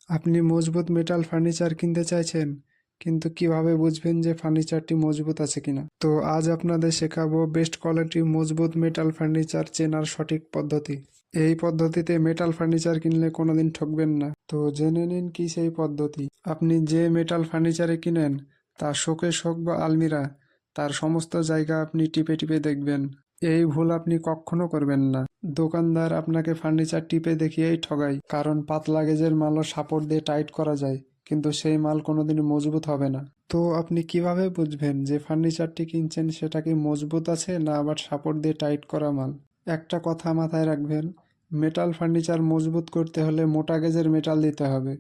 আপনি মজবুত metal furniture কিনতে চাইছেন, কিন্তু কিভাবে বুঝবেন যে ফার্নিচারটি মজবুত আছে কিনা? তো আজ আপনাদের শেখাবো বেস্ট কোয়ালিটি মজবুত মেটাল ফার্নিচার চেনার সঠিক পদ্ধতি। এই পদ্ধতিতে মেটাল ফার্নিচার কিনলে কোনোদিন ঠকবেন না। তো জেনে নিন কি সেই পদ্ধতি। আপনি যে মেটাল ফার্নিচারে কিনেন, তা শোকেস হোক বা আলমিরা, তার সমস্ত জায়গা আপনি টিপে টিপে দেখবেন। এই ভুল আপনি কখনো করবেন না। দোকানদার আপনাকে ফার্নিচার টিপে দেখিয়েই ঠগায়, কারণ পাতলা গেজের মালও সাপোর্ট দিয়ে টাইট করা যায়, কিন্তু সেই মাল কোনোদিন মজবুত হবে না। তো আপনি কিভাবে বুঝবেন যে ফার্নিচারটি কিনছেন সেটা কি মজবুত আছে না আবার সাপোর্ট দিয়ে টাইট করা মাল? একটা কথা মাথায় রাখবেন, মেটাল ফার্নিচার মজবুত করতে হলে মোটা গেজের মেটাল দিতে হবে,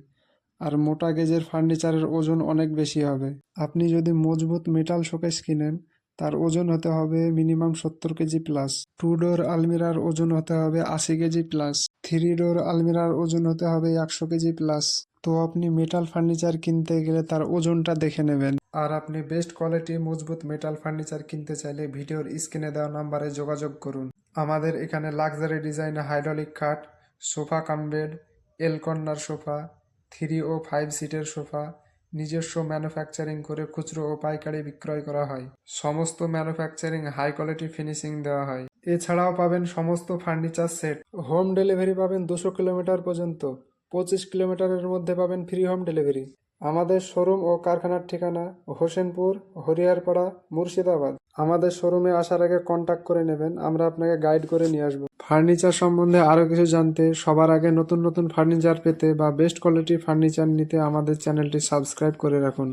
আর মোটা গেজের ফার্নিচারের ওজন অনেক বেশি হবে। আপনি যদি মজবুত মেটাল শোকেস কিনেন, তার ওজন হতে হবে মিনিমাম 70 কেজি প্লাস। 2 ডোর আলমিরার ওজন হতে হবে 80 কেজি প্লাস। 3 ডোর আলমিরার ওজন হতে হবে 100 কেজি প্লাস। তো আপনি মেটাল ফার্নিচার কিনতে গেলে তার ওজনটা দেখে নেবেন। আর আপনি বেস্ট কোয়ালিটি মজবুত মেটাল ফার্নিচার কিনতে চাইলে ভিডিওর স্ক্রিনে দেওয়া নাম্বারে যোগাযোগ করুন। আমাদের এখানে লাক্সারি ডিজাইনে হাইড্রোলিক খাট, সোফা কাম বেড, এল কর্নার সোফা, 3 ও 5 সিটের সোফা নিজস্ব ম্যানুফ্যাকচারিং করে খুচরো ও পাইকারি বিক্রয় করা হয়। সমস্ত ম্যানুফ্যাকচারিং হাই কোয়ালিটি ফিনিশিং দেওয়া হয়। এছাড়াও পাবেন সমস্ত ফার্নিচার সেট। হোম ডেলিভারি পাবেন 200 কিলোমিটার পর্যন্ত। 25 কিলোমিটারের মধ্যে পাবেন ফ্রি হোম ডেলিভারি। আমাদের শোরুম ও কারখানার ঠিকানা হোসেনপুর, হরিহরপাড়া, মুর্শিদাবাদ। আমাদের শোরুমে আসার আগে কন্টাক্ট করে নেবেন, আমরা আপনাকে গাইড করে নিয়ে আসবো। ফার্নিচার সম্বন্ধে আরও কিছু জানতে, সবার আগে নতুন নতুন ফার্নিচার পেতে বা বেস্ট কোয়ালিটির ফার্নিচার নিতে আমাদের চ্যানেলটি সাবস্ক্রাইব করে রাখুন।